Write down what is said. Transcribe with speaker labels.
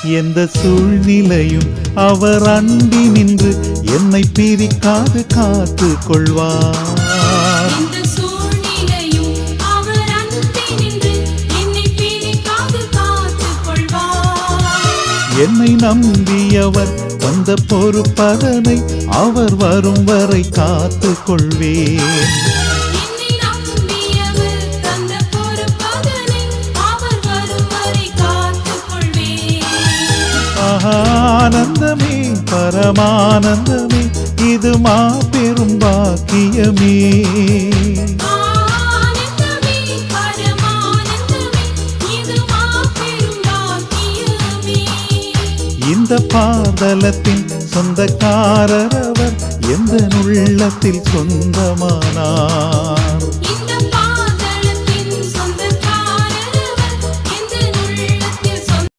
Speaker 1: எந்த சூழ்நிலையும் அவர் அண்டி நின்று என்னை பிரிக்காது காத்து கொள்வார். என்னை நம்பியவர் வந்த பொறுப்பதனை அவர் வரும் வரை காத்து கொள்வேன். ஆனந்தமே பரமானந்தமே இது மாபெரும் பாக்கியமே. இந்த பாதலத்தின் சொந்தக்காரர் அவர் எந்த உள்ளத்தில் சொந்தமானார்.